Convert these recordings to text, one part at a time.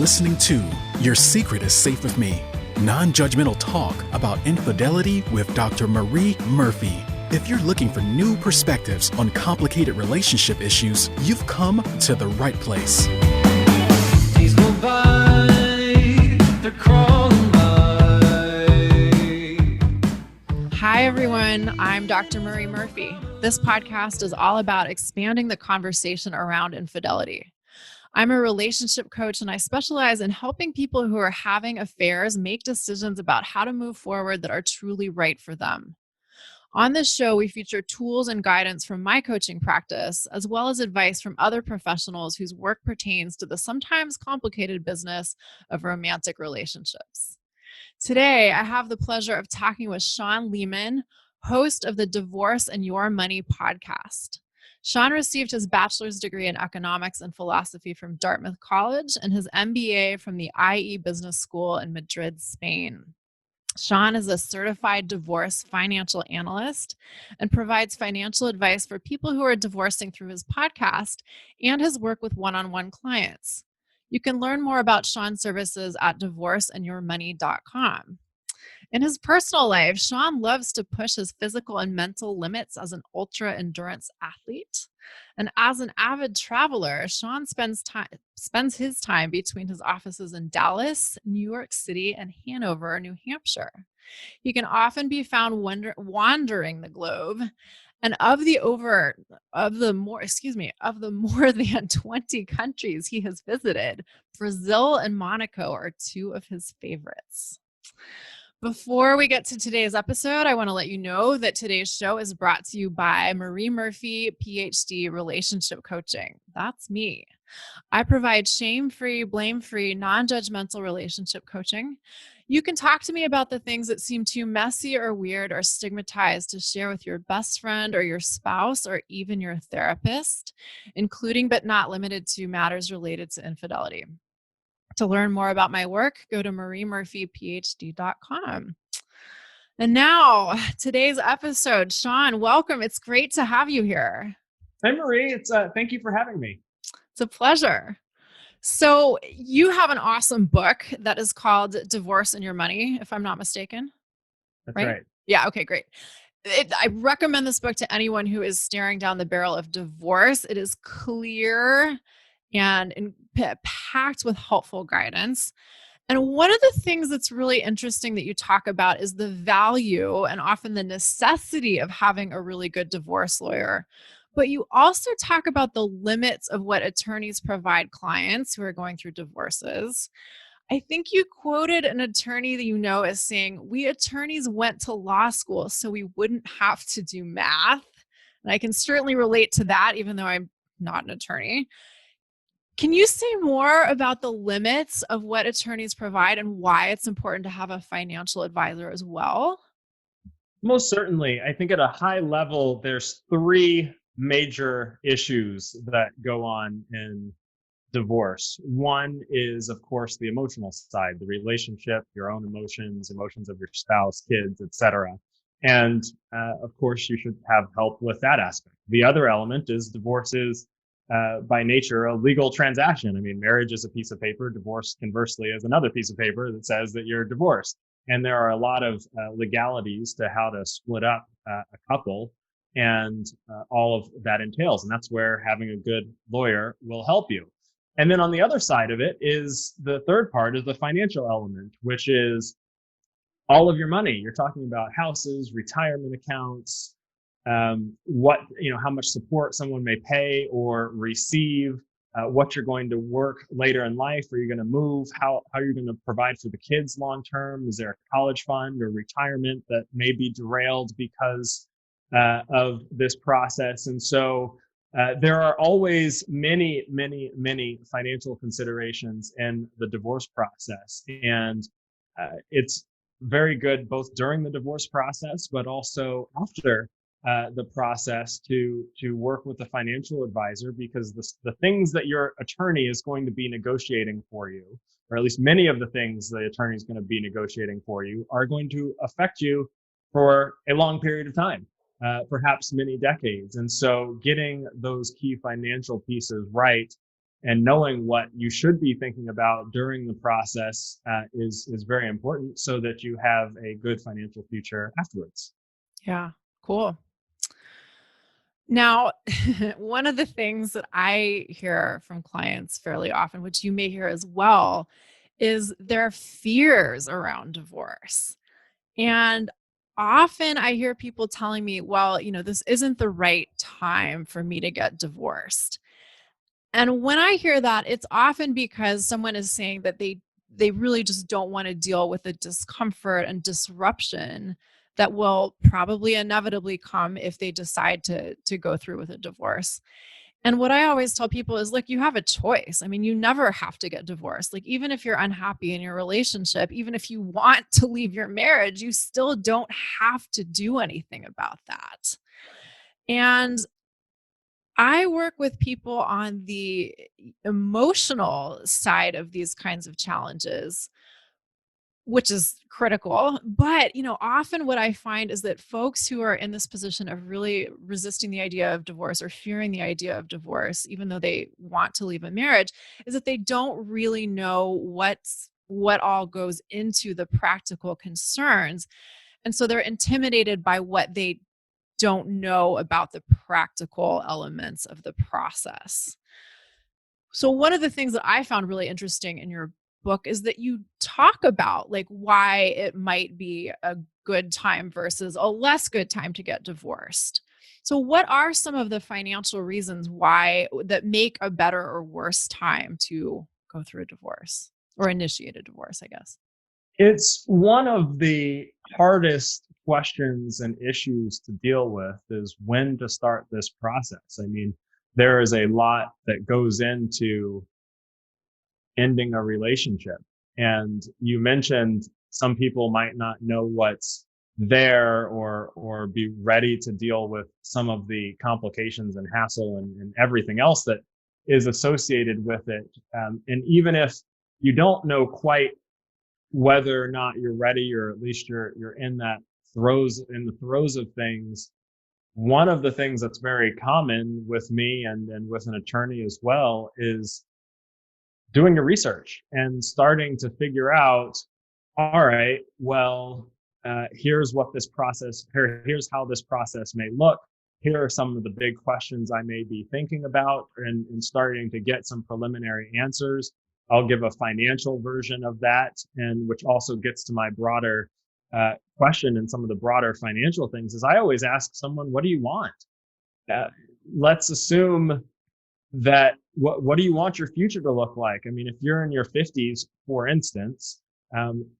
listening to Your Secret is Safe with Me, non-judgmental talk about infidelity with Dr. Marie Murphy. If you're looking for new perspectives on complicated relationship issues, you've come to the right place. Days go by, they're crawling by. Hi, everyone. I'm Dr. Marie Murphy. This podcast is all about expanding the conversation around infidelity. I'm a relationship coach, and I specialize in helping people who are having affairs make decisions about how to move forward that are truly right for them. On this show, we feature tools and guidance from my coaching practice, as well as advice from other professionals whose work pertains to the sometimes complicated business of romantic relationships. Today, I have the pleasure of talking with Shawn Leamon, host of the Divorce and Your Money podcast. Shawn received his bachelor's degree in economics and philosophy from Dartmouth College and his MBA from the IE Business School in Madrid, Spain. Shawn is a certified divorce financial analyst and provides financial advice for people who are divorcing through his podcast and his work with one-on-one clients. You can learn more about Shawn's services at divorceandyourmoney.com. In his personal life, Shawn loves to push his physical and mental limits as an ultra-endurance athlete. And as an avid traveler, Shawn spends his time between his offices in Dallas, New York City, and Hanover, New Hampshire. He can often be found wandering the globe. And of the more than 20 countries he has visited, Brazil and Monaco are two of his favorites. Before we get to today's episode, I want to let you know that today's show is brought to you by Marie Murphy, PhD Relationship Coaching. That's me. I provide shame-free, blame-free, non-judgmental relationship coaching. You can talk to me about the things that seem too messy or weird or stigmatized to share with your best friend or your spouse or even your therapist, including but not limited to matters related to infidelity. To learn more about my work, go to mariemurphyphd.com. And now, today's episode. Shawn, welcome. It's great to have you here. Hey, Marie. Thank you for having me. It's a pleasure. So you have an awesome book that is called Divorce and Your Money, if I'm not mistaken. That's right. Yeah. Okay, great. I recommend this book to anyone who is staring down the barrel of divorce. It is clear and packed with helpful guidance. And one of the things that's really interesting that you talk about is the value and often the necessity of having a really good divorce lawyer. But you also talk about the limits of what attorneys provide clients who are going through divorces. I think you quoted an attorney that you know as saying, "We attorneys went to law school so we wouldn't have to do math." And I can certainly relate to that, even though I'm not an attorney. Can you say more about the limits of what attorneys provide and why it's important to have a financial advisor as well? Most certainly. I think at a high level, there's three major issues that go on in divorce. One is, of course, the emotional side, the relationship, your own emotions of your spouse, kids, etc. And of course, you should have help with that aspect. The other element is divorce is by nature a legal transaction. I mean, marriage is a piece of paper. Divorce, conversely, is another piece of paper that says that you're divorced. And there are a lot of legalities to how to split up a couple, and all of that entails. And that's where having a good lawyer will help you. And then on the other side of it is the third part is the financial element, which is all of your money. You're talking about houses, retirement accounts, how much support someone may pay or receive, what you're going to work later in life. Are you going to move? How are you going to provide for the kids long term? Is there a college fund or retirement that may be derailed because of this process? And so there are always many, many, many financial considerations in the divorce process. And it's very good both during the divorce process, but also after the process to work with a financial advisor, because the things that your attorney is going to be negotiating for you, or at least many of the things the attorney is going to be negotiating for you, are going to affect you for a long period of time, perhaps many decades. And so getting those key financial pieces right and knowing what you should be thinking about during the process is very important, so that you have a good financial future afterwards. Yeah, cool. Now, one of the things that I hear from clients fairly often, which you may hear as well, is their fears around divorce. And often I hear people telling me, well, this isn't the right time for me to get divorced. And when I hear that, it's often because someone is saying that they really just don't want to deal with the discomfort and disruption that will probably inevitably come if they decide to go through with a divorce. And what I always tell people is, look, you have a choice. I mean, you never have to get divorced. Like, even if you're unhappy in your relationship, even if you want to leave your marriage, you still don't have to do anything about that. And I work with people on the emotional side of these kinds of challenges, which is critical. But, often what I find is that folks who are in this position of really resisting the idea of divorce or fearing the idea of divorce, even though they want to leave a marriage, is that they don't really know what all goes into the practical concerns. And so they're intimidated by what they don't know about the practical elements of the process. So one of the things that I found really interesting in your book is that you talk about like why it might be a good time versus a less good time to get divorced. So what are some of the financial reasons why that make a better or worse time to go through a divorce or initiate a divorce, I guess? It's one of the hardest questions and issues to deal with, is when to start this process. I mean, there is a lot that goes into ending a relationship. And you mentioned some people might not know what's there, or be ready to deal with some of the complications and hassle and everything else that is associated with it. And even if you don't know quite whether or not you're ready, or at least you're in the throes of things, one of the things that's very common with me and with an attorney as well is doing your research and starting to figure out, all right, well, here's how this process may look. Here are some of the big questions I may be thinking about, and starting to get some preliminary answers. I'll give a financial version of that, and which also gets to my broader question, and some of the broader financial things is I always ask someone, what do you want? Let's assume that what do you want your future to look like? I mean, if you're in your 50s, for instance,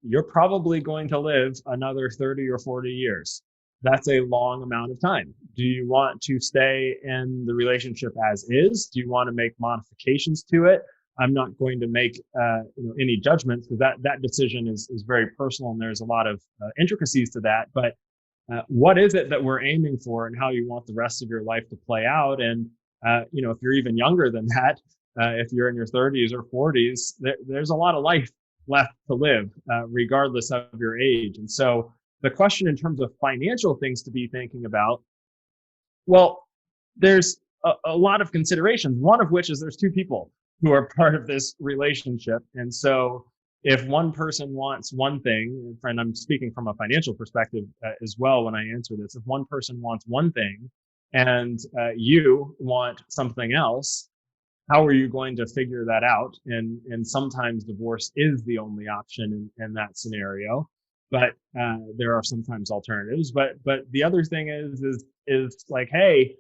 you're probably going to live another 30 or 40 years. That's a long amount of time. Do you want to stay in the relationship as is? Do you want to make modifications to it? I'm not going to make any judgments, because that decision is very personal, and there's a lot of intricacies to that. But what is it that we're aiming for, and how you want the rest of your life to play out? And if you're even younger than that, if you're in your 30s or 40s, there's a lot of life left to live, regardless of your age. And so the question in terms of financial things to be thinking about, well, there's a lot of considerations, one of which is there's two people who are part of this relationship. And so if one person wants one thing, and I'm speaking from a financial perspective as well when I answer this, if one person wants one thing and you want something else, how are you going to figure that out? And sometimes divorce is the only option in that scenario, but there are sometimes alternatives. But the other thing is like, hey,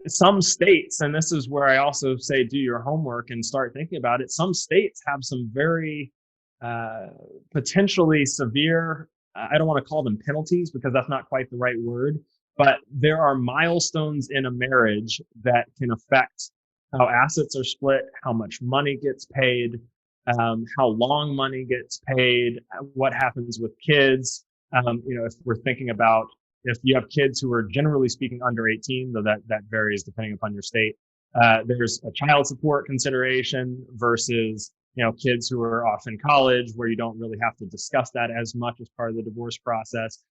some states, and this is where I also say do your homework and start thinking about it. Some states have some very potentially severe, I don't want to call them penalties because that's not quite the right word, but there are milestones in a marriage that can affect how assets are split, how much money gets paid, how long money gets paid, what happens with kids. If we're thinking about, if you have kids who are generally speaking under 18, though that varies depending upon your state, there's a child support consideration versus, kids who are off in college where you don't really have to discuss that as much as part of the divorce process.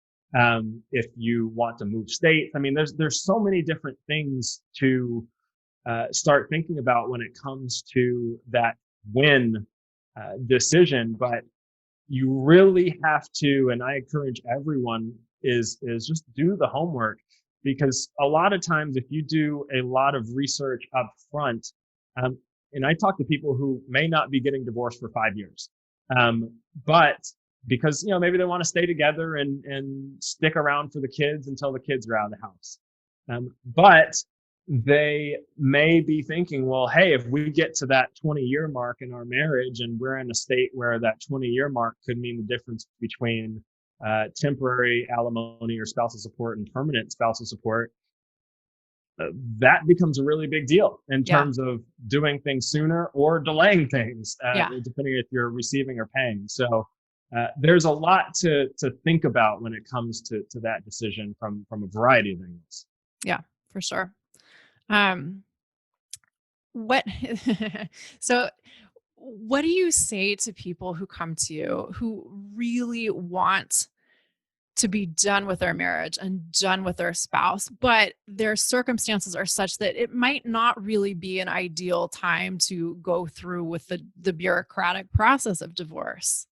If you want to move states, I mean, there's so many different things to start thinking about when it comes to that win decision. But you really have to, and I encourage everyone, is just do the homework, because a lot of times if you do a lot of research up front, um, and I talk to people who may not be getting divorced for 5 years, but because maybe they want to stay together and stick around for the kids until the kids are out of the house, but they may be thinking, well, hey, if we get to that 20-year mark in our marriage and we're in a state where that 20-year mark could mean the difference between temporary alimony or spousal support and permanent spousal support, that becomes a really big deal in terms of doing things sooner or delaying things, depending if you're receiving or paying. So there's a lot to think about when it comes to that decision from a variety of angles. Yeah, for sure. What so what do you say to people who come to you who really want to be done with their marriage and done with their spouse, but their circumstances are such that it might not really be an ideal time to go through with the bureaucratic process of divorce?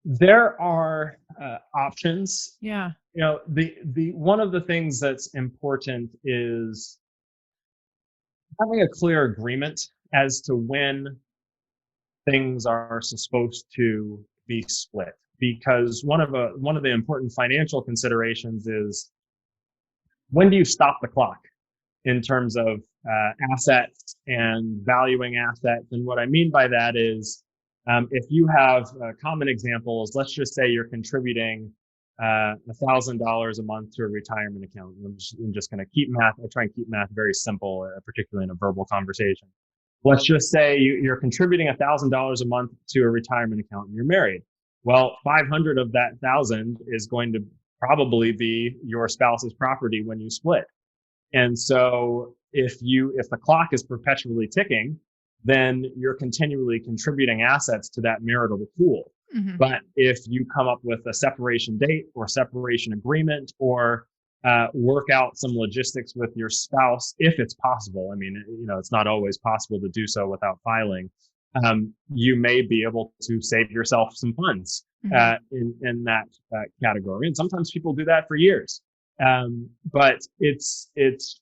There are options. Yeah. The one of the things that's important is having a clear agreement as to when things are supposed to be split, because one of the important financial considerations is, when do you stop the clock in terms of assets and valuing assets? And what I mean by that is, if you have common examples, let's just say you're contributing $1,000 a month to a retirement account. I'm just going to keep math. I try and keep math very simple, particularly in a verbal conversation. Let's just say you're contributing $1,000 a month to a retirement account and you're married. Well, 500 of that 1,000 is going to probably be your spouse's property when you split. And so if the clock is perpetually ticking, then you're continually contributing assets to that marital pool. Mm-hmm. But if you come up with a separation date or separation agreement, or work out some logistics with your spouse, if it's possible. I mean, it's not always possible to do so without filing. You may be able to save yourself some funds in that category. And sometimes people do that for years. But it's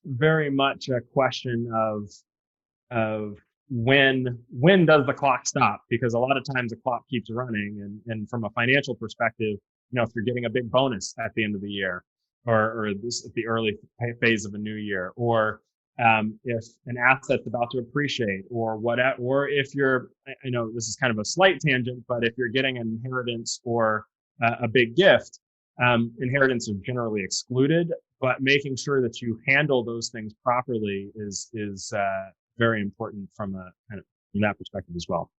very much a question of when does the clock stop? Because a lot of times the clock keeps running. And from a financial perspective, if you're getting a big bonus at the end of the year, or this at the early phase of a new year, or if an asset's about to appreciate, or if you're, I know this is kind of a slight tangent, but if you're getting an inheritance or a big gift, inheritance is generally excluded, but making sure that you handle those things properly is very important from that perspective as well.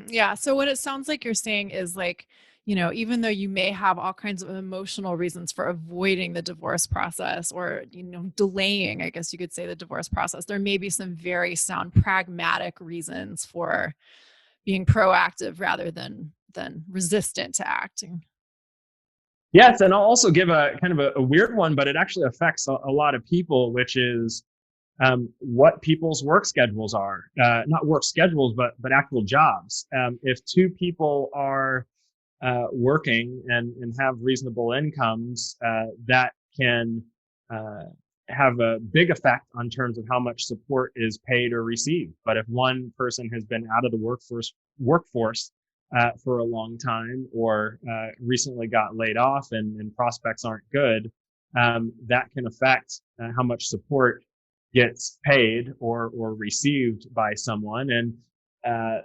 Yeah. So what it sounds like you're saying is, like, even though you may have all kinds of emotional reasons for avoiding the divorce process, or, delaying, I guess you could say, the divorce process, there may be some very sound pragmatic reasons for being proactive rather than resistant to acting. Yes. And I'll also give a kind of a weird one, but it actually affects a lot of people, which is what people's work schedules are. Not work schedules, but actual jobs. If two people are working and have reasonable incomes, that can have a big effect on terms of how much support is paid or received. But if one person has been out of the workforce for a long time, or recently got laid off and prospects aren't good, that can affect how much support gets paid or received by someone. And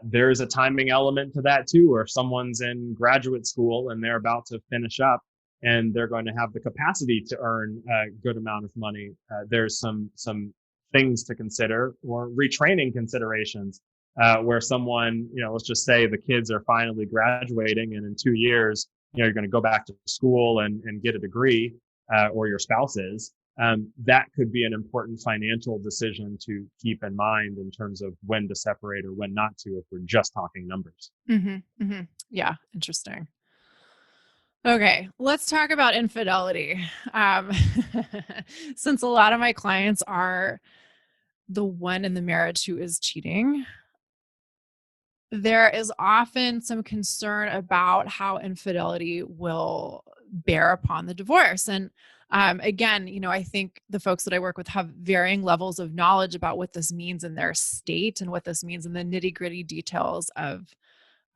there's a timing element to that too, or if someone's in graduate school and they're about to finish up and they're going to have the capacity to earn a good amount of money, there's some things to consider, or retraining considerations, where someone, let's just say the kids are finally graduating, and in 2 years, you're going to go back to school and get a degree, or your spouse is. That could be an important financial decision to keep in mind in terms of when to separate or when not to, if we're just talking numbers. Mm-hmm, mm-hmm. Yeah. Interesting. Okay. Let's talk about infidelity. Since a lot of my clients are the one in the marriage who is cheating, there is often some concern about how infidelity will bear upon the divorce. And again, I think the folks that I work with have varying levels of knowledge about what this means in their state and what this means in the nitty-gritty details of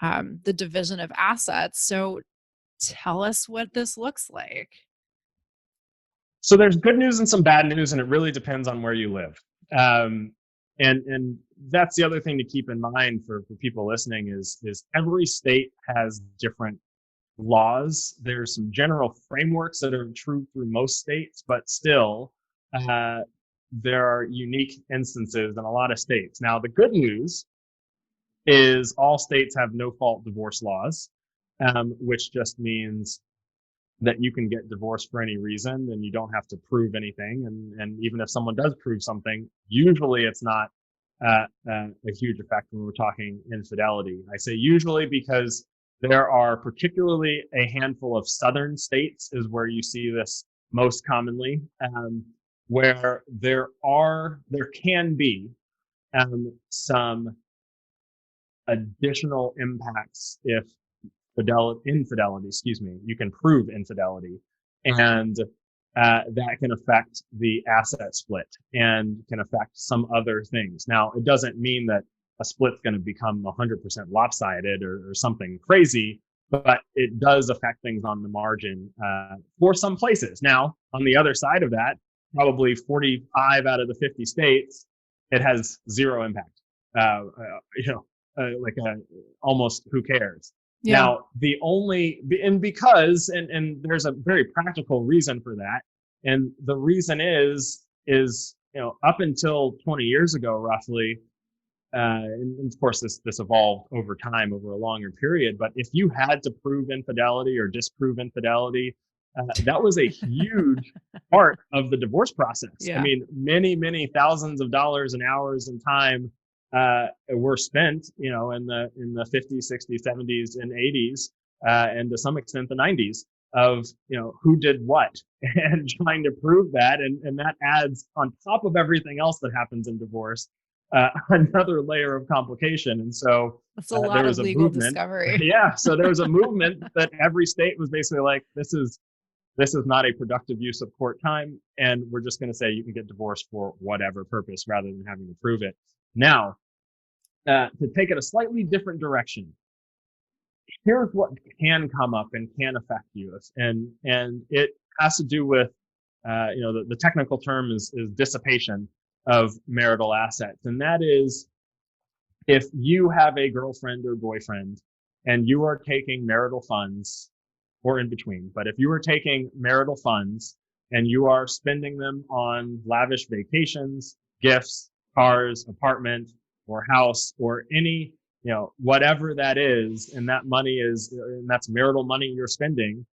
the division of assets. So tell us what this looks like. So there's good news and some bad news, and it really depends on where you live. And that's the other thing to keep in mind for people listening is every state has different laws. There's some general frameworks that are true through most states, but still there are unique instances in a lot of states. Now, the good news is all states have no-fault divorce laws, which just means that you can get divorced for any reason and you don't have to prove anything. And even if someone does prove something, usually it's not a huge effect when we're talking infidelity. I say usually because there are particularly a handful of southern states is where you see this most commonly, where there can be some additional impacts if infidelity, you can prove infidelity, and that can affect the asset split and can affect some other things. Now, it doesn't mean that a split's going to become 100% lopsided or something crazy, but it does affect things on the margin for some places. Now, on the other side of that, probably 45 out of the 50 states, it has zero impact. Almost who cares? Yeah. Now, because there's a very practical reason for that. And the reason is, up until 20 years ago, roughly, and of course this evolved over time, over a longer period, but if you had to prove infidelity or disprove infidelity, that was a huge part of the divorce process. Yeah. I mean, many, many thousands of dollars and hours and time were spent, in the 50s, 60s, 70s, and 80s, and to some extent the 90s of, who did what and trying to prove that. And that adds on top of everything else that happens in divorce, another layer of complication. And so that's a lot of legal discovery. Yeah. So there was a movement that every state was basically like, this is not a productive use of court time. And we're just going to say you can get divorced for whatever purpose rather than having to prove it. Now, to take it a slightly different direction, here's what can come up and can affect you. And it has to do with, the technical term is dissipation of marital assets. And that is, if you have a girlfriend or boyfriend and you are taking marital funds, or in between, but if you are taking marital funds and you are spending them on lavish vacations, gifts, cars, apartment, or house, or any, whatever that is, and that money and that's marital money you're spending,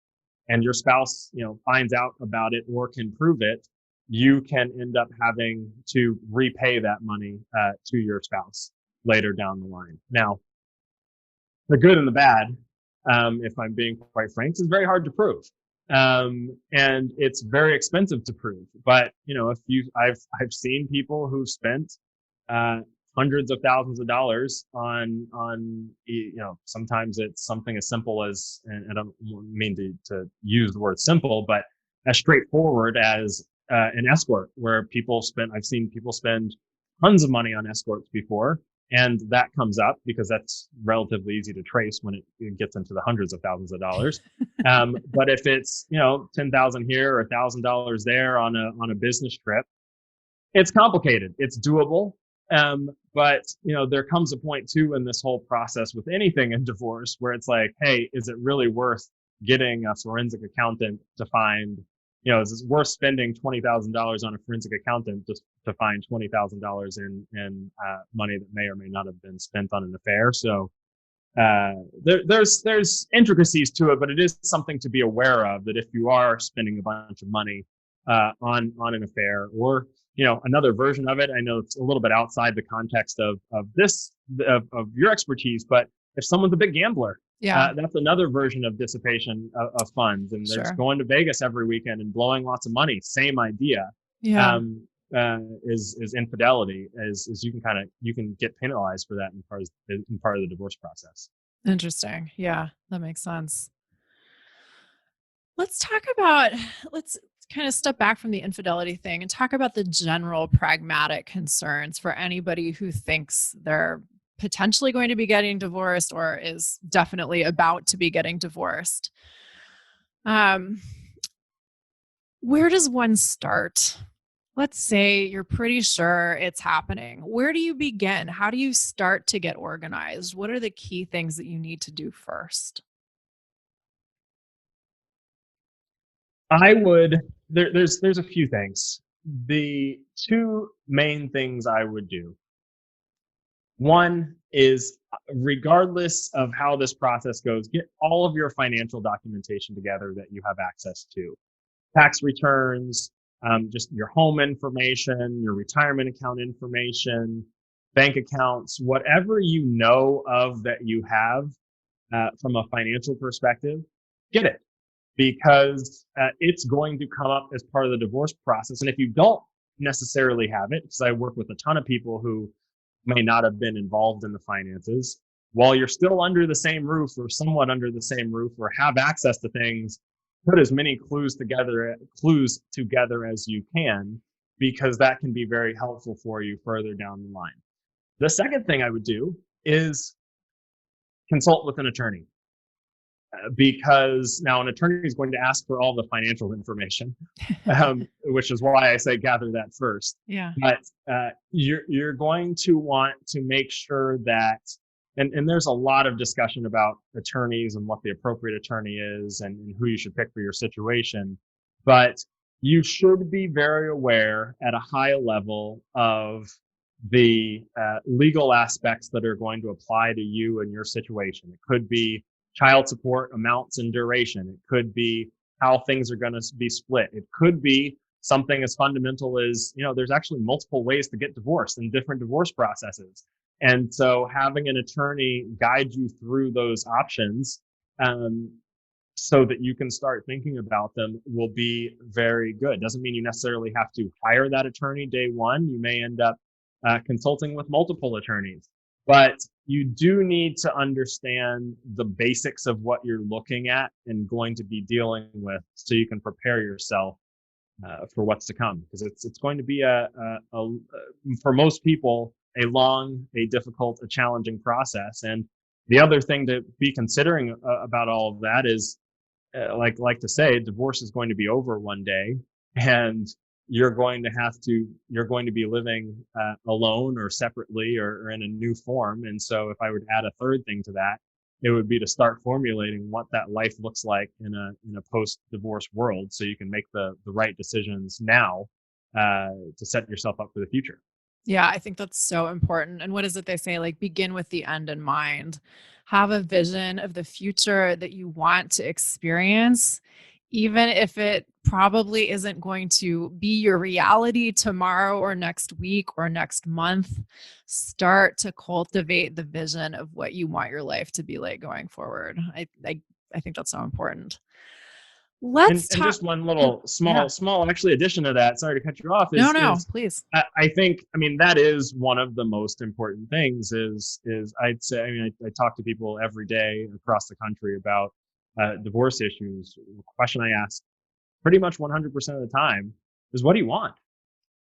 and your spouse, finds out about it or can prove it, you can end up having to repay that money to your spouse later down the line. Now, the good and the bad, if I'm being quite frank, is very hard to prove. And it's very expensive to prove. But, I've seen people who've spent hundreds of thousands of dollars on sometimes it's something as simple as, and I don't mean to use the word simple, but as straightforward as an escort, where I've seen people spend tons of money on escorts before. And that comes up because that's relatively easy to trace when it gets into the hundreds of thousands of dollars. But if it's, 10,000 here or $1,000 there on a business trip, it's complicated. It's doable. But there comes a point too in this whole process with anything in divorce where it's like, hey, is it really worth getting a forensic accountant to find, is it worth spending $20,000 on a forensic accountant just to find $20,000 in money that may or may not have been spent on an affair? So there's intricacies to it, but it is something to be aware of, that if you are spending a bunch of money on an affair, or another version of it, I know it's a little bit outside the context of your expertise, but if someone's a big gambler, that's another version of dissipation of funds, and they're just going to Vegas every weekend and blowing lots of money. Same idea. Yeah. is infidelity, is you can get penalized for that in part of the divorce process. Interesting. Yeah, that makes sense. Let's kind of step back from the infidelity thing and talk about the general pragmatic concerns for anybody who thinks they're potentially going to be getting divorced or is definitely about to be getting divorced. Um, where does one start? Let's say you're pretty sure it's happening. Where do you begin? How do you start to get organized? What are the key things that you need to do first? I would there's a few things. The two main things I would do. One is, regardless of how this process goes, get all of your financial documentation together that you have access to. Tax returns, just your home information, your retirement account information, bank accounts, whatever you know of that you have from a financial perspective, get it, because it's going to come up as part of the divorce process. And if you don't necessarily have it, because I work with a ton of people who may not have been involved in the finances, while you're still under the same roof or somewhat under the same roof or have access to things, put as many clues together as you can, because that can be very helpful for you further down the line. The second thing I would do is consult with an attorney, because now an attorney is going to ask for all the financial information, which is why I say gather that first. Yeah. But you're going to want to make sure that, and there's a lot of discussion about attorneys and what the appropriate attorney is and who you should pick for your situation. But you should be very aware at a high level of the legal aspects that are going to apply to you and your situation. It could be child support amounts and duration. It could be how things are going to be split. It could be something as fundamental as, there's actually multiple ways to get divorced in different divorce processes. And so having an attorney guide you through those options, so that you can start thinking about them, will be very good. Doesn't mean you necessarily have to hire that attorney day one. You may end up consulting with multiple attorneys. But you do need to understand the basics of what you're looking at and going to be dealing with, so you can prepare yourself for what's to come. Because it's going to be for most people, a long, a difficult, a challenging process. And the other thing to be considering about all of that is, like to say, divorce is going to be over one day, and you're going to be living alone or separately or in a new form. And so if I would add a third thing to that, it would be to start formulating what that life looks like in a post-divorce world, so you can make the right decisions now to set yourself up for the future. Yeah, I think that's so important. And what is it they say? Like, begin with the end in mind. Have a vision of the future that you want to experience, even if it probably isn't going to be your reality tomorrow or next week or next month. Start to cultivate the vision of what you want your life to be like going forward. I think that's so important. Let's And talk. just one little Yeah. small actually addition to that, sorry to cut you off, No, is please. I think, that is one of the most important things is I'd say, I talk to people every day across the country about divorce issues. The question I ask pretty much 100% of the time is, what do you want?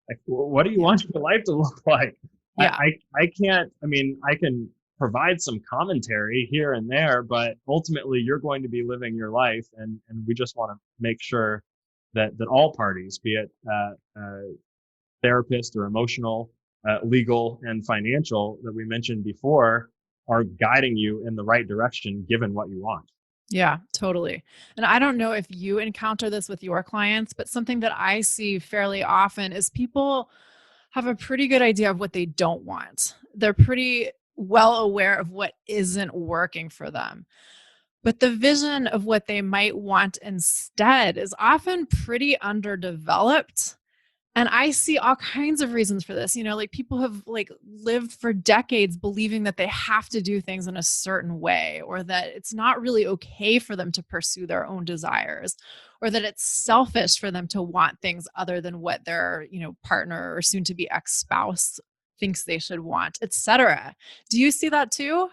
Like, what do you want your life to look like? Yeah. I can't, I can provide some commentary here and there, but ultimately you're going to be living your life. And we just want to make sure that all parties, be it therapist or emotional, legal, and financial, that we mentioned before, are guiding you in the right direction given what you want. Yeah, totally. And I don't know if you encounter this with your clients, but something that I see fairly often is people have a pretty good idea of what they don't want. They're pretty well aware of what isn't working for them. But the vision of what they might want instead is often pretty underdeveloped. And I see all kinds of reasons for this. Like people have like lived for decades believing that they have to do things in a certain way, or that it's not really okay for them to pursue their own desires, or that it's selfish for them to want things other than what their, partner or soon to be ex-spouse thinks they should want, etc. Do you see that too?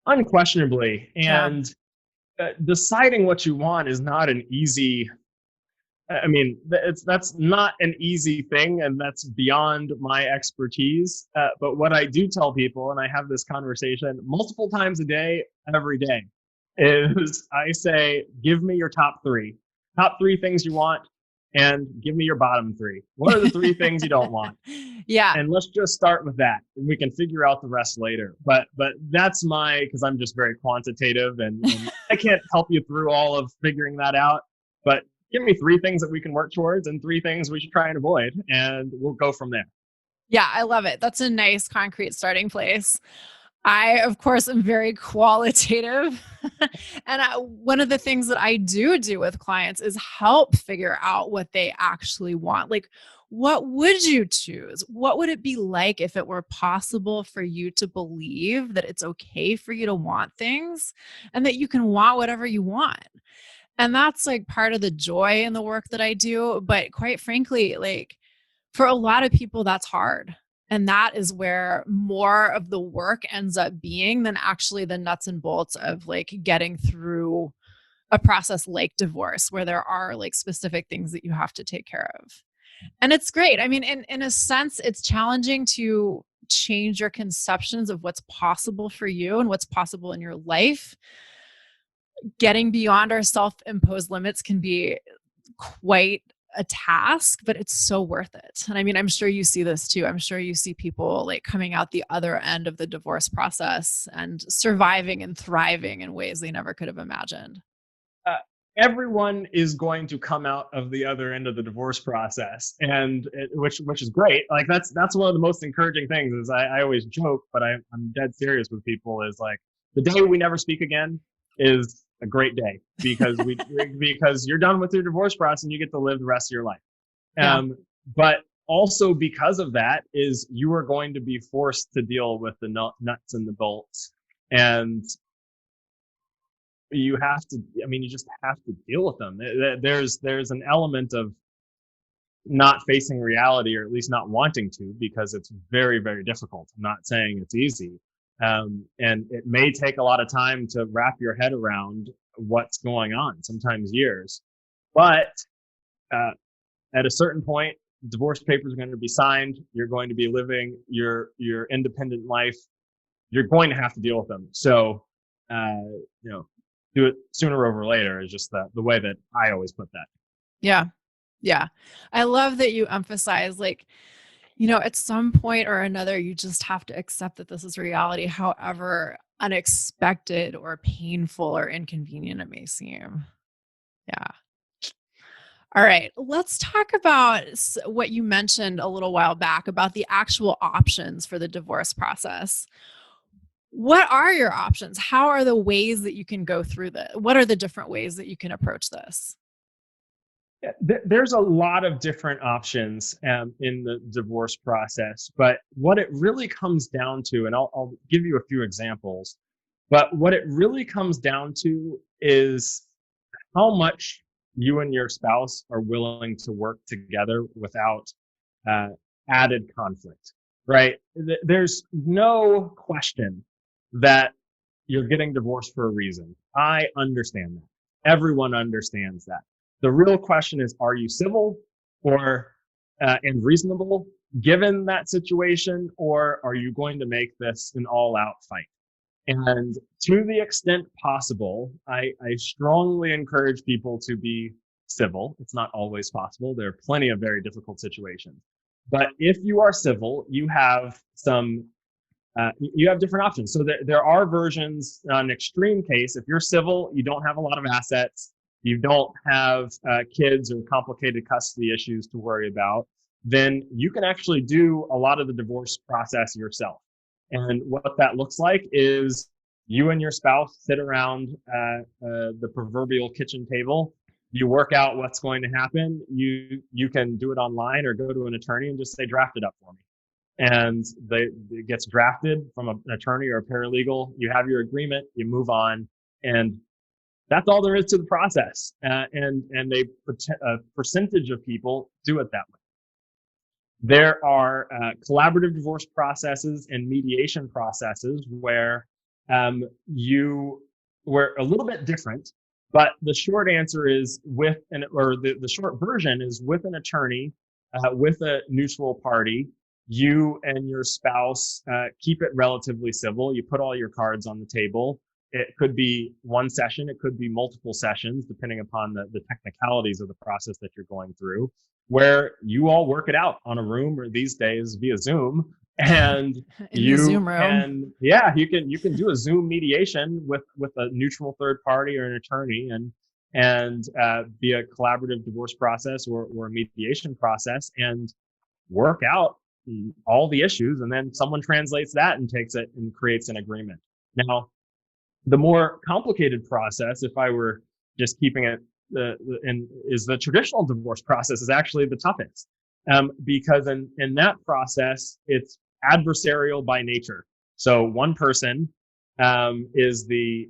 Unquestionably. Yeah. And deciding what you want is not an easy, I mean, that's not an easy thing, and that's beyond my expertise. But what I do tell people, and I have this conversation multiple times a day, every day, is I say, give me your top three things you want, and give me your bottom three. What are the three things you don't want? Yeah. And let's just start with that, and we can figure out the rest later. But that's because I'm just very quantitative, and I can't help you through all of figuring that out. But give me three things that we can work towards and three things we should try and avoid, and we'll go from there. Yeah, I love it. That's a nice concrete starting place. I, of course, am very qualitative. And one of the things that I do with clients is help figure out what they actually want. Like, what would you choose? What would it be like if it were possible for you to believe that it's okay for you to want things and that you can want whatever you want? And that's like part of the joy in the work that I do. But quite frankly, like for a lot of people, that's hard. And that is where more of the work ends up being than actually the nuts and bolts of like getting through a process like divorce, where there are like specific things that you have to take care of. And it's great. I mean, in a sense, it's challenging to change your conceptions of what's possible for you and what's possible in your life. Getting beyond our self-imposed limits can be quite a task, but it's so worth it. And I mean, I'm sure you see this too. I'm sure you see people like coming out the other end of the divorce process and surviving and thriving in ways they never could have imagined. Everyone is going to come out of the other end of the divorce process, and which is great. Like that's one of the most encouraging things. Is I always joke, but I'm dead serious with people. Is like the day we never speak again is a great day because because you're done with your divorce process and you get to live the rest of your life. Yeah. But also because of that is you are going to be forced to deal with the nuts and the bolts, and you have to. I mean, you just have to deal with them. There's an element of not facing reality, or at least not wanting to, because it's very, very difficult. I'm not saying it's easy. And it may take a lot of time to wrap your head around what's going on, sometimes years. But at a certain point, divorce papers are going to be signed. You're going to be living your independent life. You're going to have to deal with them. So, do it sooner over later is just the way that I always put that. Yeah. Yeah. I love that you emphasize like, at some point or another, you just have to accept that this is reality, however unexpected or painful or inconvenient it may seem. Yeah. All right. Let's talk about what you mentioned a little while back about the actual options for the divorce process. What are your options? How are the ways that you can go through this? What are the different ways that you can approach this? Yeah, there's a lot of different options in the divorce process, but what it really comes down to, and I'll give you a few examples, but what it really comes down to is how much you and your spouse are willing to work together without uh, added conflict, right? There's no question that you're getting divorced for a reason. I understand that. Everyone understands that. The real question is, are you civil or and reasonable given that situation, or are you going to make this an all-out fight? And to the extent possible, I strongly encourage people to be civil. It's not always possible. There are plenty of very difficult situations. But if you are civil, you have different options. So there are versions. An extreme case, if you're civil, you don't have a lot of assets, you don't have kids or complicated custody issues to worry about, then you can actually do a lot of the divorce process yourself. And what that looks like is you and your spouse sit around the proverbial kitchen table You work out what's going to happen. You can do it online or go to an attorney and just say, draft it up for me. And it gets drafted from an attorney or a paralegal. You have your agreement, you move on, and that's all there is to the process. And a percentage of people do it that way. There are collaborative divorce processes and mediation processes where we're a little bit different, but the short answer is the short version is with an attorney, with a neutral party. You and your spouse keep it relatively civil. You put all your cards on the table. It could be one session. It could be multiple sessions, depending upon the technicalities of the process that you're going through, where you all work it out on a room, or these days via Zoom. And In the Zoom room. you can do a Zoom mediation with a neutral third party or an attorney, and be a collaborative divorce process or a mediation process, and work out all the issues, and then someone translates that and takes it and creates an agreement. Now, the more complicated process, if I were just keeping it, is the traditional divorce process is actually the toughest, because in that process, it's adversarial by nature. So one person is the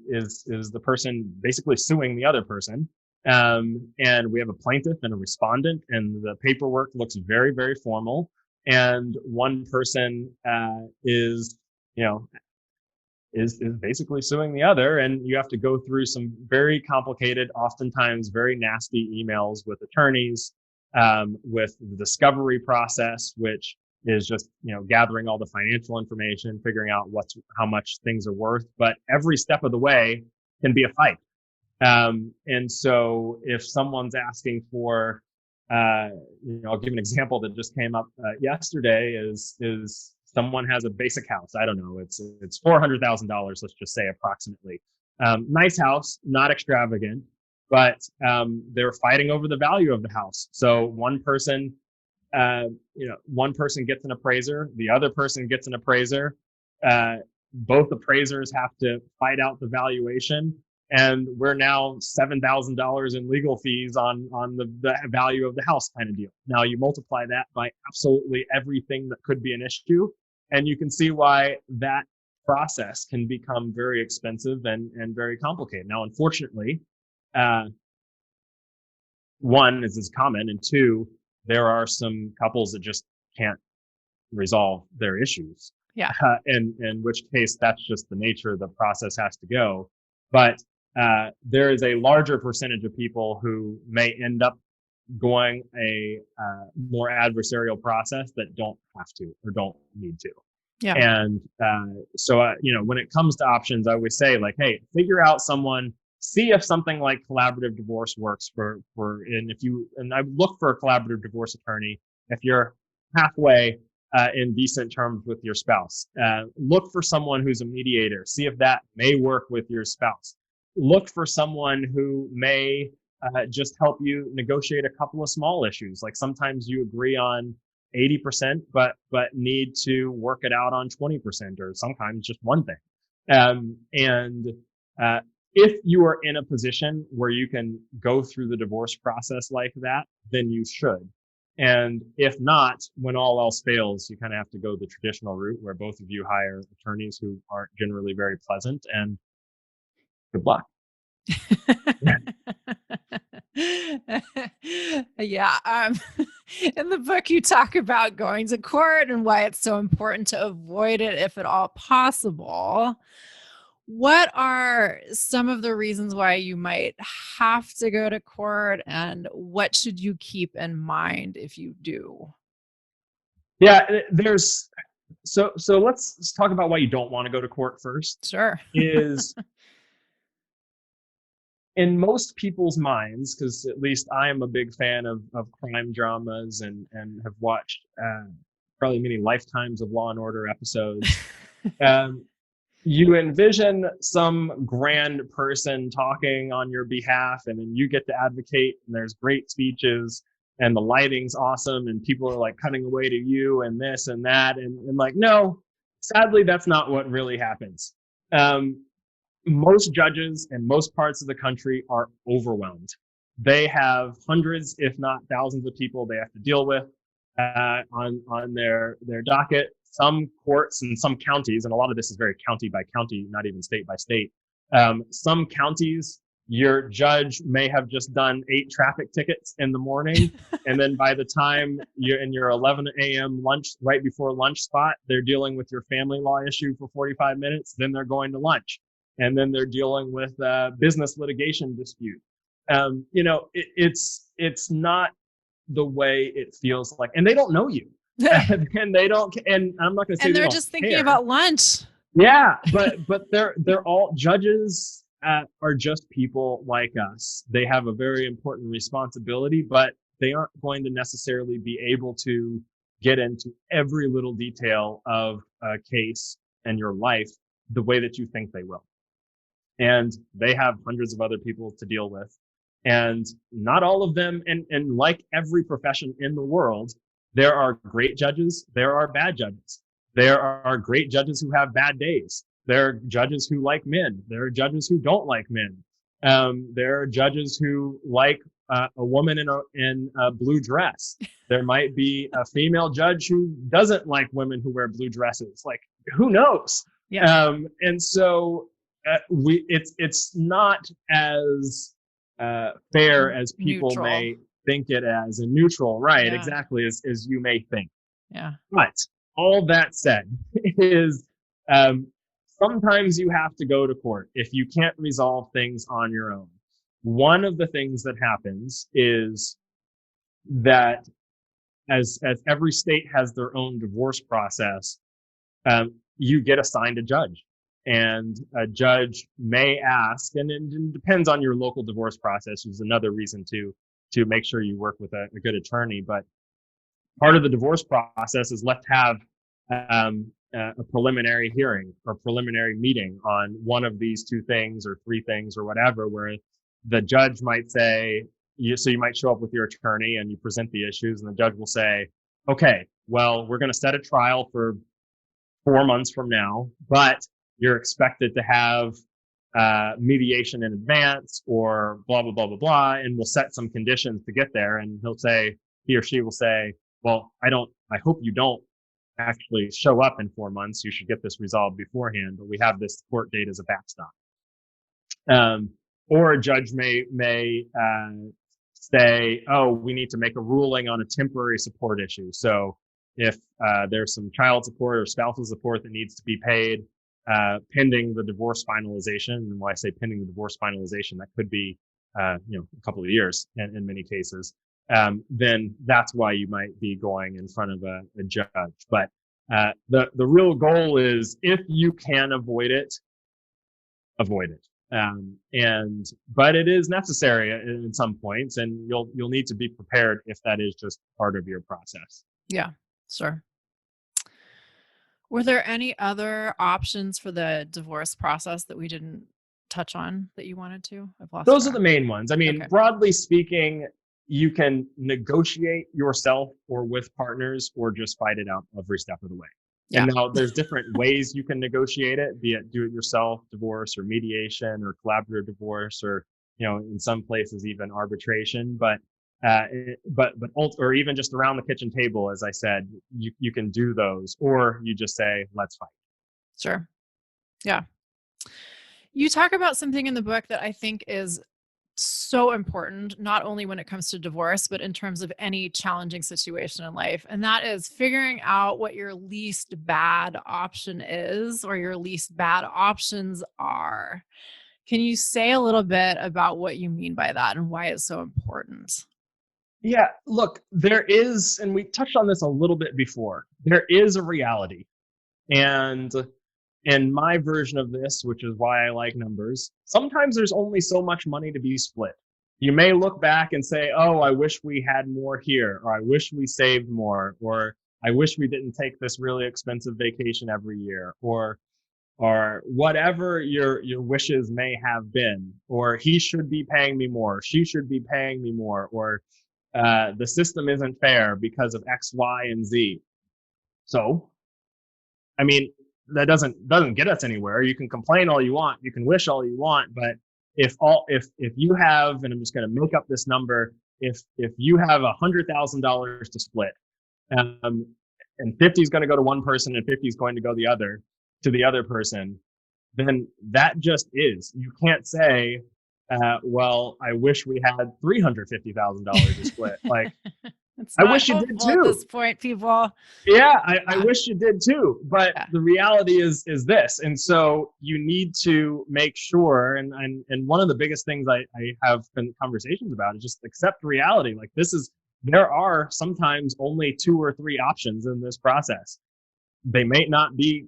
person basically suing the other person, and we have a plaintiff and a respondent, and the paperwork looks very, very formal. And one person is basically suing the other, and you have to go through some very complicated, oftentimes very nasty emails with attorneys, with the discovery process, which is just gathering all the financial information, figuring out how much things are worth. But every step of the way can be a fight. And so if someone's asking for I'll give an example that just came up yesterday. Is someone has a basic house? I don't know. It's $400,000. Let's just say approximately. Nice house, not extravagant, but they're fighting over the value of the house. So one person gets an appraiser, the other person gets an appraiser. Both appraisers have to fight out the valuation. And we're now $7,000 in legal fees on the value of the house kind of deal. Now you multiply that by absolutely everything that could be an issue, and you can see why that process can become very expensive and very complicated. Now, unfortunately, one, is it's common, and two, there are some couples that just can't resolve their issues. Yeah. In which case, that's just the nature of the process has to go. But there is a larger percentage of people who may end up going a more adversarial process that don't have to or don't need to. Yeah. And so when it comes to options, I always say, like, hey, figure out someone, see if something like collaborative divorce works and I look for a collaborative divorce attorney if you're halfway in decent terms with your spouse. Look for someone who's a mediator. See if that may work with your spouse. Look for someone who may just help you negotiate a couple of small issues. Like sometimes you agree on 80%, but need to work it out on 20%, or sometimes just one thing. If you are in a position where you can go through the divorce process like that, then you should. And if not, when all else fails, you kind of have to go the traditional route where both of you hire attorneys who aren't generally very pleasant, and good luck. Yeah. In the book, you talk about going to court and why it's so important to avoid it if at all possible. What are some of the reasons why you might have to go to court, and what should you keep in mind if you do? Yeah, so let's talk about why you don't want to go to court first. Sure. Is in most people's minds, because at least I am a big fan of crime dramas and have watched probably many lifetimes of Law and Order episodes. You envision some grand person talking on your behalf, and then you get to advocate, and there's great speeches, and the lighting's awesome, and people are like cutting away to you and this and that. And like, no, sadly, that's not what really happens. Most judges in most parts of the country are overwhelmed. they have hundreds, if not thousands of people they have to deal with on their docket. Some courts and some counties, and a lot of this is very county by county, not even state by state. Some counties, your judge may have just done 8 traffic tickets in the morning, and then by the time you're in your 11 a.m. lunch, right before lunch spot, they're dealing with your family law issue for 45 minutes. Then they're going to lunch, and then they're dealing with business litigation dispute. It's not the way it feels like, and they don't know you. And they don't, and I'm not going to say And they they're don't just thinking care. about lunch. Yeah, but they're all judges are just people like us. They have a very important responsibility, but they aren't going to necessarily be able to get into every little detail of a case and your life the way that you think they will. And they have hundreds of other people to deal with. And not all of them, and like every profession in the world, there are great judges, there are bad judges. There are great judges who have bad days. There are judges who like men. There are judges who don't like men. There are judges who like a woman in a blue dress. There might be a female judge who doesn't like women who wear blue dresses. Like, who knows? Yeah. And so it's not as fair as people Neutral. may think it as, and neutral, right? Yeah. Exactly as you may think. Yeah. But all that said is sometimes you have to go to court if you can't resolve things on your own. One of the things that happens is that as every state has their own divorce process, you get assigned a judge. And a judge may ask, and it depends on your local divorce process, which is another reason to make sure you work with a good attorney. But part of the divorce process is let's have a preliminary hearing or preliminary meeting on one of these 2 things or 3 things or whatever, where the judge might say, so you might show up with your attorney and you present the issues, and the judge will say, okay, well, we're going to set a trial for 4 months from now, but you're expected to have mediation in advance or blah, blah, blah, blah, blah. And we'll set some conditions to get there. And he or she will say, well, I hope you don't actually show up in 4 months. You should get this resolved beforehand, but we have this court date as a backstop. Or a judge may say, oh, we need to make a ruling on a temporary support issue. So if there's some child support or spousal support that needs to be paid, pending the divorce finalization. And when I say pending the divorce finalization, that could be, a couple of years in many cases. Then that's why you might be going in front of a judge. But the real goal is, if you can avoid it, avoid it. But it is necessary in some points, and you'll need to be prepared if that is just part of your process. Yeah, sure. Were there any other options for the divorce process that we didn't touch on that you wanted to? I've lost Those are track. the main ones. I mean, Okay. broadly speaking, you can negotiate yourself or with partners, or just fight it out every step of the way. Yeah. And now there's different ways you can negotiate it, be it do-it-yourself divorce or mediation or collaborative divorce, or, in some places even arbitration. But or even just around the kitchen table, as I said, you can do those, or you just say, let's fight. Sure. Yeah. You talk about something in the book that I think is so important, not only when it comes to divorce, but in terms of any challenging situation in life. And that is figuring out what your least bad option is, or your least bad options are. Can you say a little bit about what you mean by that and why it's so important? Yeah, look, there is, and we touched on this a little bit before, there is a reality. And in my version of this, which is why I like numbers, sometimes there's only so much money to be split. You may look back and say, oh, I wish we had more here, or I wish we saved more, or I wish we didn't take this really expensive vacation every year, or whatever your wishes may have been, or he should be paying me more, she should be paying me more, or the system isn't fair because of X, Y, and Z. So, I mean, that doesn't get us anywhere. You can complain all you want, you can wish all you want, but if you have, and I'm just going to make up this number, if you have $100,000 to split, um, and 50 is going to go to one person and 50 is going to go to the other person, then that just is. You can't say, well, I wish we had $350,000 to split. Like, It's I not wish you did helpful at this too. point, people. Yeah, I Yeah. wish you did too. But Yeah. the reality is this. And so you need to make sure, and one of the biggest things I have been conversations about is just accept reality. Like, there are sometimes only 2 or 3 options in this process. They might not be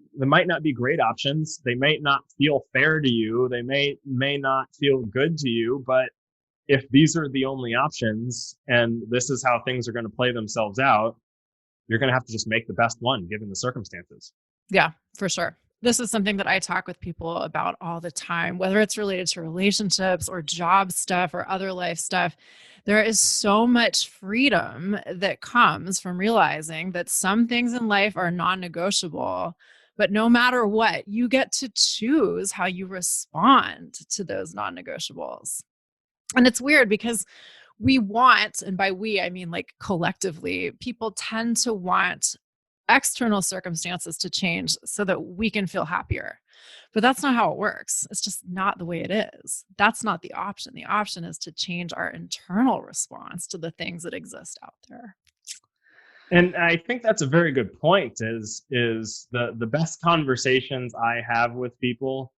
great options. They may not feel fair to you. They may not feel good to you, but if these are the only options and this is how things are going to play themselves out, you're going to have to just make the best one given the circumstances. Yeah, for sure. This is something that I talk with people about all the time, whether it's related to relationships or job stuff or other life stuff. There is so much freedom that comes from realizing that some things in life are non-negotiable, but no matter what, you get to choose how you respond to those non-negotiables. And it's weird because we want, and by we, I mean like collectively, people tend to want external circumstances to change so that we can feel happier. But that's not how it works. It's just not the way it is. That's not the option. The option is to change our internal response to the things that exist out there. And I think that's a very good point, is the best conversations I have with people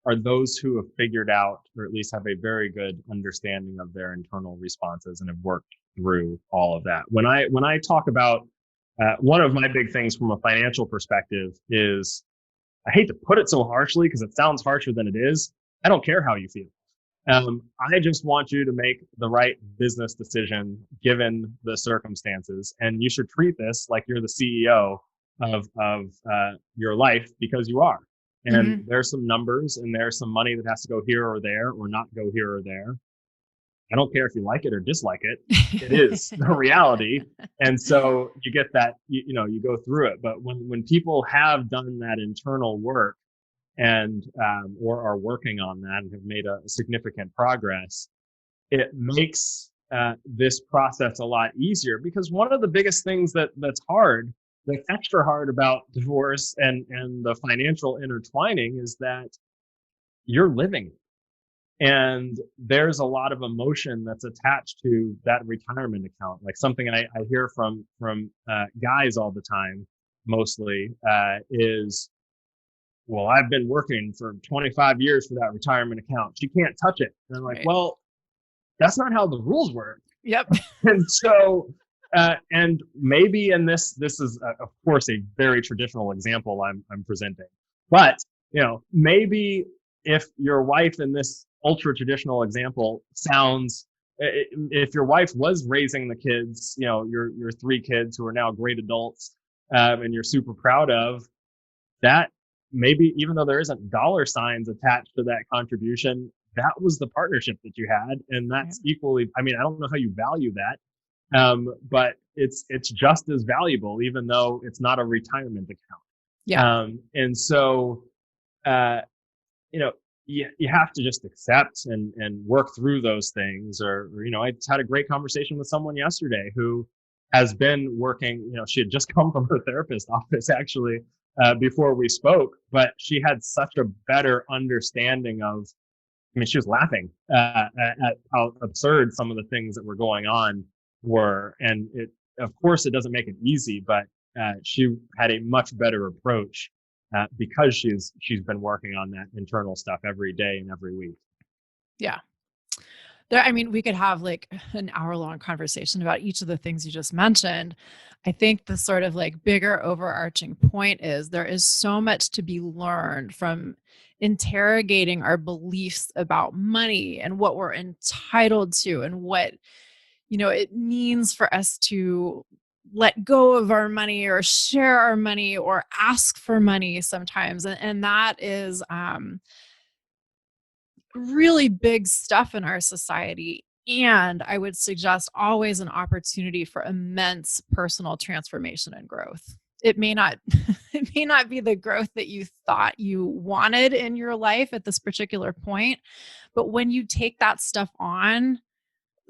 are those who have figured out, or at least have a very good understanding of their internal responses and have worked through all of that. When I talk about one of my big things from a financial perspective is, I hate to put it so harshly because it sounds harsher than it is. I don't care how you feel. I just want you to make the right business decision given the circumstances, and you should treat this like you're the CEO of your life, because you are. And there's some numbers and there's some money that has to go here or there, or not go here or there. I don't care if you like it or dislike it. It is the reality. And so you get that, you go through it. But when people have done that internal work and or are working on that and have made a significant progress, it makes this process a lot easier. Because one of the biggest things that's extra hard about divorce and the financial intertwining is that you're living. And there's a lot of emotion that's attached to that retirement account. Like, something I hear from guys all the time, mostly, is, well, I've been working for 25 years for that retirement account. She can't touch it. And I'm like, Right. well, that's not how the rules work. Yep. And so, and maybe, and this is of course a very traditional example I'm presenting, but maybe if your wife in this ultra traditional example sounds, if your wife was raising the kids, your 3 kids who are now great adults, and you're super proud of that, maybe even though there isn't dollar signs attached to that contribution, that was the partnership that you had, and that's equally. I mean, I don't know how you value that, but it's just as valuable, even though it's not a retirement account. Yeah. And so, you have to just accept and work through those things. Or I had a great conversation with someone yesterday who has been working. She had just come from her therapist office, actually, before we spoke, but she had such a better understanding of. I mean, she was laughing at how absurd some of the things that were going on were, and of course, it doesn't make it easy, but she had a much better approach because she's been working on that internal stuff every day and every week. Yeah. I mean, we could have like an hour-long conversation about each of the things you just mentioned. I think the sort of like bigger overarching point is there is so much to be learned from interrogating our beliefs about money and what we're entitled to and what, it means for us to let go of our money or share our money or ask for money sometimes. And that is, really big stuff in our society. And I would suggest always an opportunity for immense personal transformation and growth. it may not it may not be the growth that you thought you wanted in your life at this particular point, but when you take that stuff on,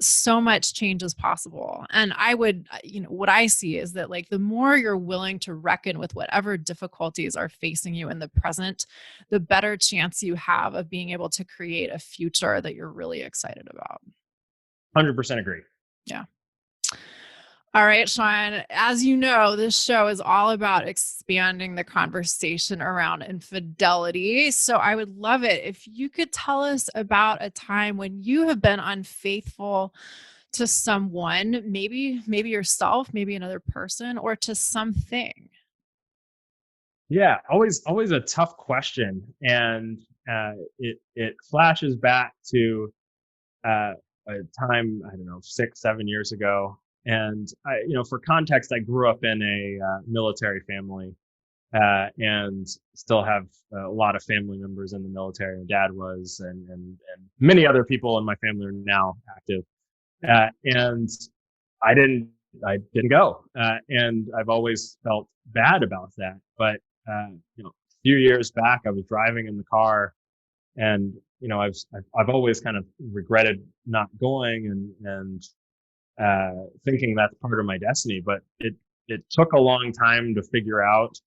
so much change is possible. And I would, what I see is that like the more you're willing to reckon with whatever difficulties are facing you in the present, the better chance you have of being able to create a future that you're really excited about. 100% agree. Yeah. All right, Shawn, as you know, this show is all about expanding the conversation around infidelity. So I would love it if you could tell us about a time when you have been unfaithful to someone, maybe yourself, maybe another person, or to something. Yeah, always a tough question, and it flashes back to a time, I don't know, 6-7 years ago. And for context, I grew up in a military family, and still have a lot of family members in the military. My dad was, and many other people in my family are now active. And I didn't go, and I've always felt bad about that. But a few years back, I was driving in the car, and I've always kind of regretted not going, and thinking that's part of my destiny. But it took a long time to figure out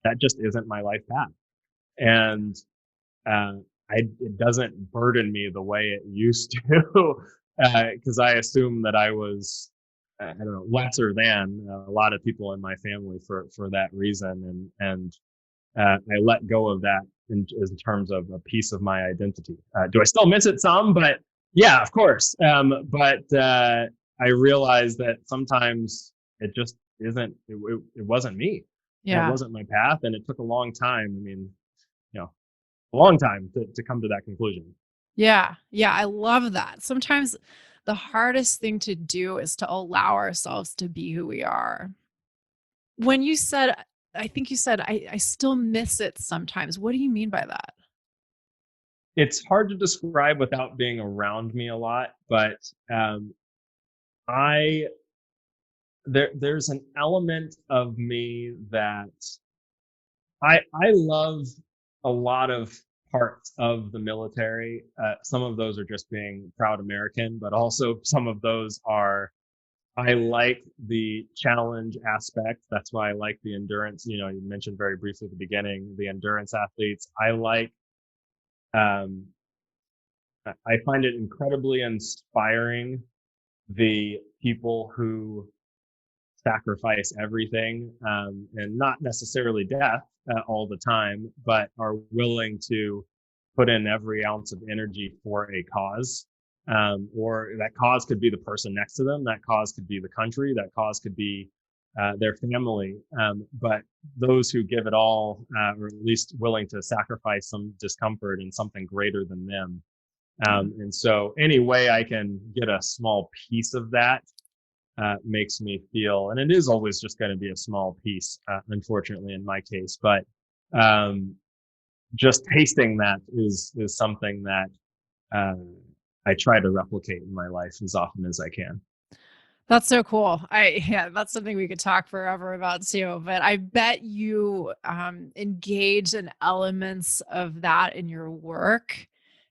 that just isn't my life path, and it doesn't burden me the way it used to, because I assume that I was, I don't know, lesser than a lot of people in my family for that reason, and I let go of that in terms of a piece of my identity. Do I still miss it some? But yeah, of course. But I realized that sometimes it just isn't. It wasn't me. Yeah. It wasn't my path, and it took a long time. I mean, a long time to come to that conclusion. Yeah. Yeah. I love that. Sometimes the hardest thing to do is to allow ourselves to be who we are. When you said, I think you said, I still miss it sometimes. What do you mean by that? It's hard to describe without being around me a lot, but there's an element of me that I love a lot of parts of the military. Some of those are just being proud American, but also some of those are, I like the challenge aspect. That's why I like the endurance. You mentioned very briefly at the beginning, the endurance athletes. I find it incredibly inspiring, the people who sacrifice everything, and not necessarily death all the time, but are willing to put in every ounce of energy for a cause. Or that cause could be the person next to them. That cause could be the country. That cause could be their family. But those who give it all, or at least willing to sacrifice some discomfort in something greater than them. And so any way I can get a small piece of that makes me feel, and it is always just going to be a small piece, unfortunately in my case, but just tasting that is something that I try to replicate in my life as often as I can. That's so cool. That's something we could talk forever about too, but I bet you engage in elements of that in your work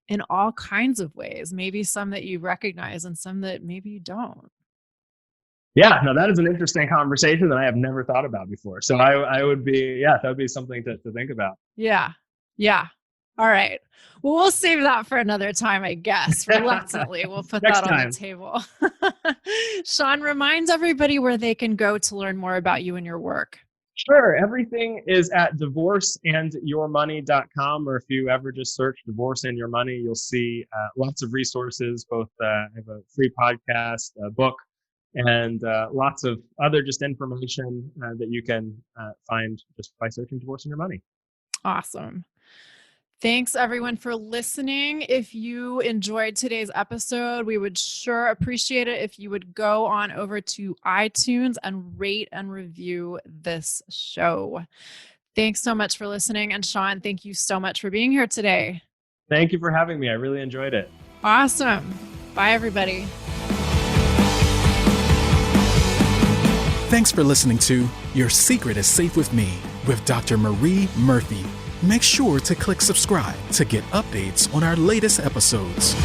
in all kinds of ways, maybe some that you recognize and some that maybe you don't. Yeah, no, that is an interesting conversation that I have never thought about before. So I would be, that would be something to think about. Yeah. Yeah. All right. Well, we'll save that for another time, I guess. Reluctantly, we'll put Next that on time. the table. Shawn, reminds everybody where they can go to learn more about you and your work. Sure. Everything is at divorceandyourmoney.com, or if you ever just search Divorce and Your Money, you'll see lots of resources, both I have a free podcast, a book, and lots of other just information that you can find just by searching Divorce and Your Money. Awesome. Thanks everyone for listening. If you enjoyed today's episode, we would sure appreciate it if you would go on over to iTunes and rate and review this show. Thanks so much for listening. And Shawn, thank you so much for being here today. Thank you for having me. I really enjoyed it. Awesome. Bye, everybody. Thanks for listening to Your Secret is Safe with Me with Dr. Marie Murphy. Make sure to click subscribe to get updates on our latest episodes.